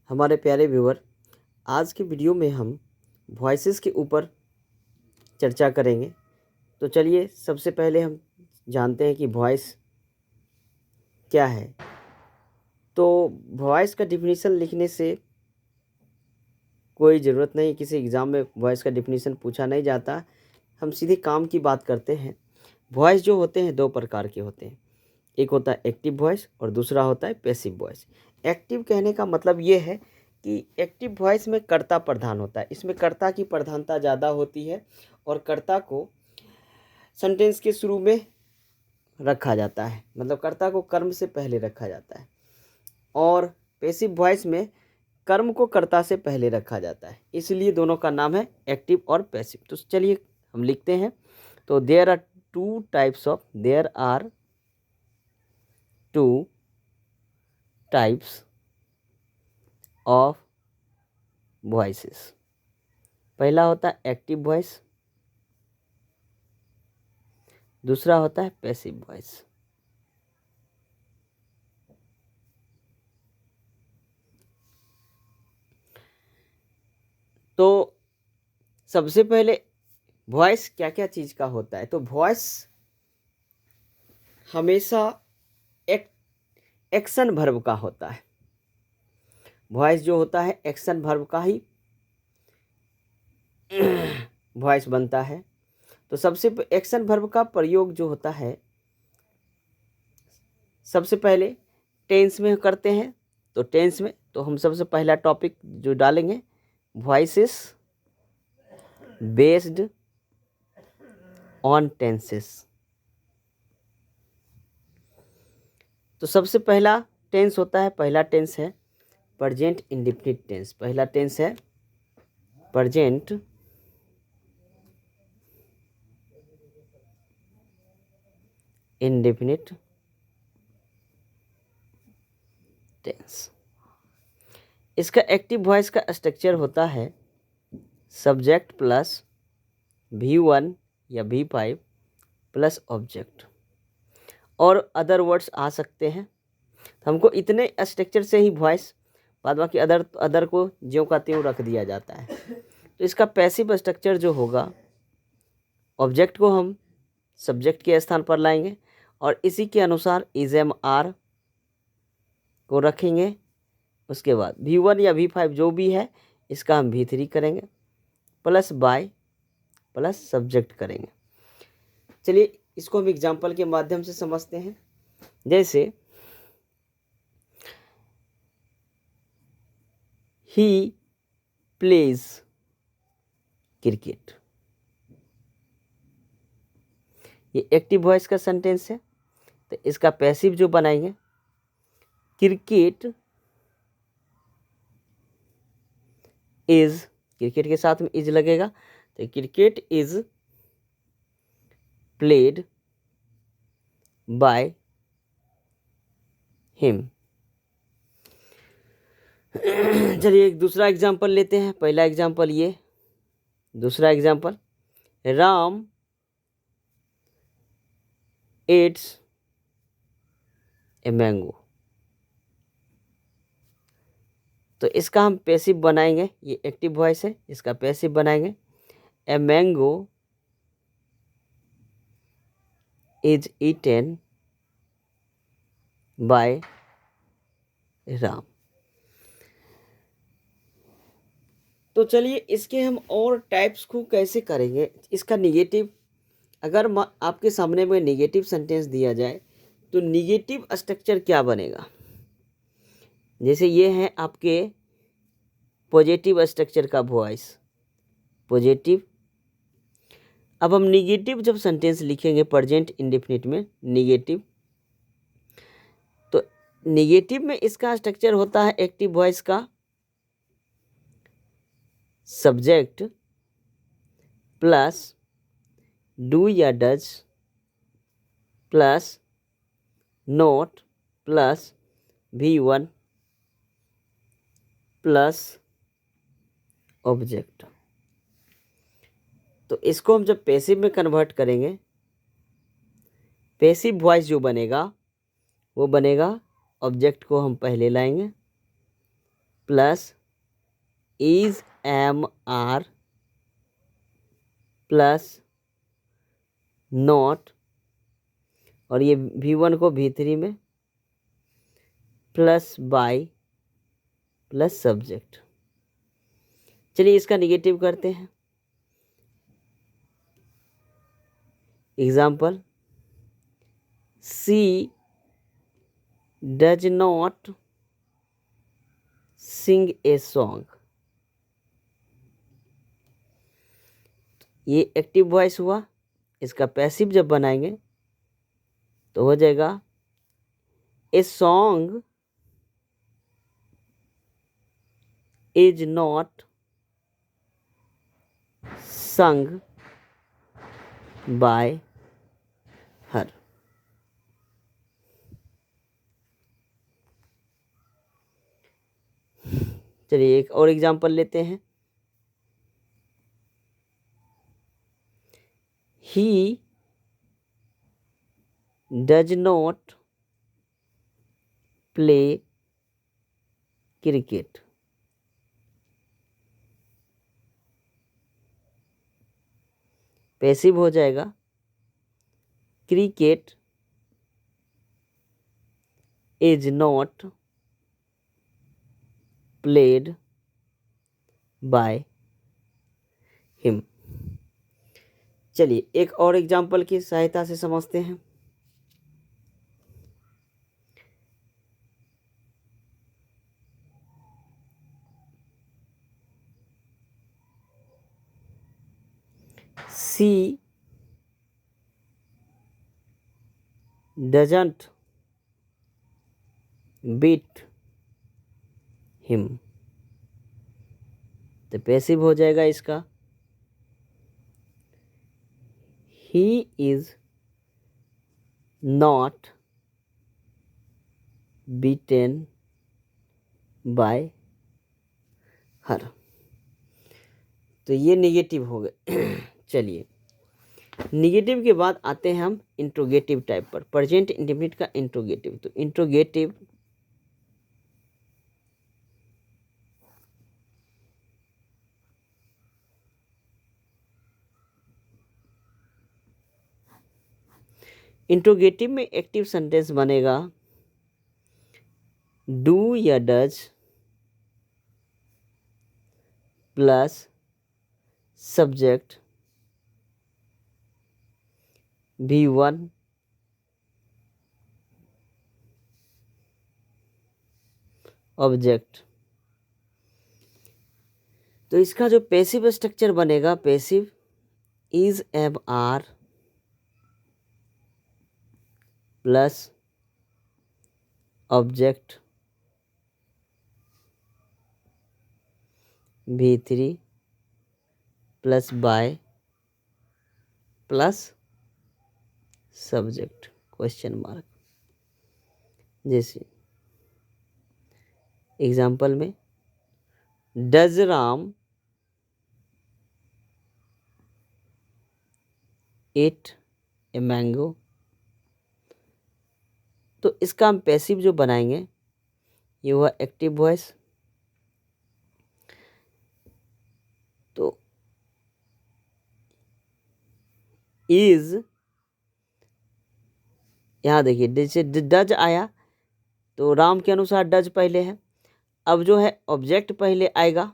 हमारे प्यारे व्यूअर, आज के वीडियो में हम वॉइसेस के ऊपर चर्चा करेंगे। तो चलिए सबसे पहले हम जानते हैं कि वॉइस क्या है। तो वॉइस का डिफिनीशन लिखने से कोई ज़रूरत नहीं, किसी एग्ज़ाम में वॉइस का डिफिनीशन पूछा नहीं जाता। हम सीधे काम की बात करते हैं। वॉइस जो होते हैं दो प्रकार के होते हैं, एक होता है एक्टिव वॉइस और दूसरा होता है पैसिव वॉइस। एक्टिव कहने का मतलब ये है कि एक्टिव वॉइस में कर्ता प्रधान होता है, इसमें कर्ता की प्रधानता ज़्यादा होती है और कर्ता को सेंटेंस के शुरू में रखा जाता है, मतलब कर्ता को कर्म से पहले रखा जाता है। और पैसिव वॉइस में कर्म को कर्ता से पहले रखा जाता है, इसलिए दोनों का नाम है एक्टिव और पैसिव। तो चलिए हम लिखते हैं। तो there are two types of voices. पहला होता है एक्टिव वॉइस, दूसरा होता है पैसिव वॉइस। तो सबसे पहले वॉइस क्या क्या चीज़ का होता है। तो वॉइस हमेशा एक्शन वर्ब का होता है। वॉइस जो होता है एक्शन वर्ब का ही वॉइस बनता है। तो सबसे एक्शन वर्ब का प्रयोग जो होता है सबसे पहले टेंस में करते हैं। तो टेंस में तो हम सबसे पहला टॉपिक जो डालेंगे, वॉइसेस बेस्ड ऑन टेंसेस। तो सबसे पहला टेंस होता है, पहला टेंस है प्रेजेंट इंडेफिनिट टेंस। पहला टेंस है प्रेजेंट इंडेफिनिट टेंस। इसका एक्टिव वॉइस का स्ट्रक्चर होता है सब्जेक्ट प्लस V1 या V5 प्लस ऑब्जेक्ट, और अदर वर्ड्स आ सकते हैं। हमको इतने स्ट्रक्चर से ही वॉइस, बाद बाकी अदर को ज्यों का त्यों रख दिया जाता है। तो इसका पैसिव स्ट्रक्चर जो होगा, ऑब्जेक्ट को हम सब्जेक्ट के स्थान पर लाएंगे और इसी के अनुसार इज एम आर को रखेंगे। उसके बाद V1 या V5 जो भी है इसका हम V3 करेंगे, प्लस बाय प्लस सब्जेक्ट करेंगे। चलिए इसको हम एग्जाम्पल के माध्यम से समझते हैं। जैसे ही प्लेज क्रिकेट, ये एक्टिव वॉइस का सेंटेंस है। तो इसका पैसिव जो बनाएंगे, क्रिकेट इज, क्रिकेट के साथ में इज लगेगा, तो cricket is played by him. चलिए एक दूसरा एग्जांपल लेते हैं। पहला एग्जांपल ये, दूसरा एग्जांपल, राम एट्स ए मैंगो। तो इसका हम पैसिव बनाएंगे, ये एक्टिव वॉइस है, इसका पैसिव बनाएंगे a mango is eaten by Ram. तो चलिए इसके हम और टाइप्स को कैसे करेंगे। इसका निगेटिव, अगर आपके सामने में निगेटिव सेंटेंस दिया जाए तो निगेटिव स्ट्रक्चर क्या बनेगा। जैसे ये है आपके पॉजिटिव स्ट्रक्चर का वॉइस, पॉजिटिव। अब हम निगेटिव जब सेंटेंस लिखेंगे प्रेजेंट इंडेफिनिट में निगेटिव, तो निगेटिव में इसका स्ट्रक्चर होता है एक्टिव वॉइस का सब्जेक्ट प्लस डू या does plus note plus V1 plus object. तो इसको हम जब पैसिव में कन्वर्ट करेंगे, पैसिव वॉइस जो बनेगा वो बनेगा, ऑब्जेक्ट को हम पहले लाएंगे plus is am are plus not, और ये V1 को V3 में प्लस बाय प्लस सब्जेक्ट। चलिए इसका निगेटिव करते हैं। Example, she does not sing a song. ये एक्टिव वॉइस हुआ। इसका पैसिव जब बनाएंगे तो हो जाएगा a song is not sung by her। चलिए एक और एग्जांपल लेते हैं। He does not play cricket। Passive हो जाएगा cricket is not played by him. चलिए एक और एग्जांपल की सहायता से समझते हैं। She doesn't beat him। तो पैसिव हो जाएगा इसका he is not beaten by her। तो ये निगेटिव हो गए। चलिए निगेटिव के बाद आते हैं हम इंट्रोगेटिव टाइप पर। प्रेजेंट इंडेफिनिट का इंट्रोगेटिव। तो इंट्रोगेटिव इंट्रोगेटिव में एक्टिव सेंटेंस बनेगा डू या does plus subject V1 object. तो इसका जो पैसिव स्ट्रक्चर बनेगा, passive is am are plus object V3 plus by plus subject question mark. जैसे एग्जाम्पल में does Ram eat a mango. तो इसका हम पैसिव जो बनाएंगे ये हुआ एक्टिव वॉइस। तो इज, यहाँ देखिए जैसे डज आया तो राम के अनुसार डज पहले है। अब जो है ऑब्जेक्ट पहले आएगा,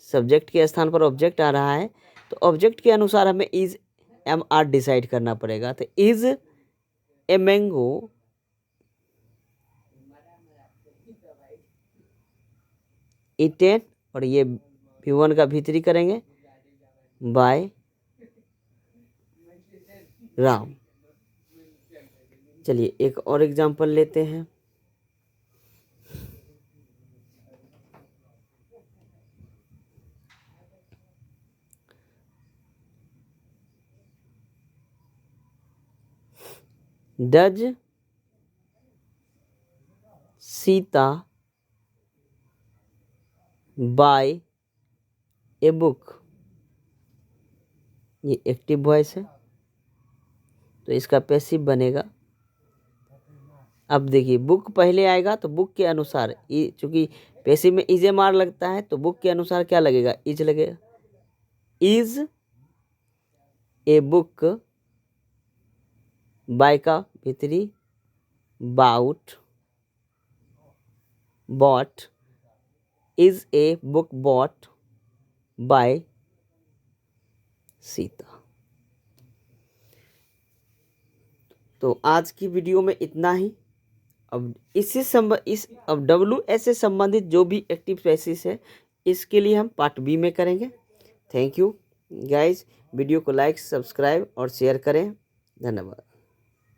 सब्जेक्ट के स्थान पर ऑब्जेक्ट आ रहा है, तो ऑब्जेक्ट के अनुसार हमें इज एम आर डिसाइड करना पड़ेगा। तो इज ए मैंगो ईटेन, और ये V1 का V3 करेंगे बाय राम। चलिए एक और एग्जांपल लेते हैं। Does Sita buy a book. ये एक्टिव वॉइस है तो इसका पैसिव बनेगा। अब देखिए बुक पहले आएगा तो बुक के अनुसार, ये चूंकि पैसिव में इज एम आर लगता है तो बुक के अनुसार क्या लगेगा, इज लगेगा। इज ए बुक बाय का भीतरी bot is a book bought by Sita. तो आज की वीडियो में इतना ही। अब अब WS से संबंधित जो भी एक्टिव स्पेसिस है इसके लिए हम पार्ट बी में करेंगे। Thank you guys. वीडियो को लाइक, सब्सक्राइब और शेयर करें। धन्यवाद।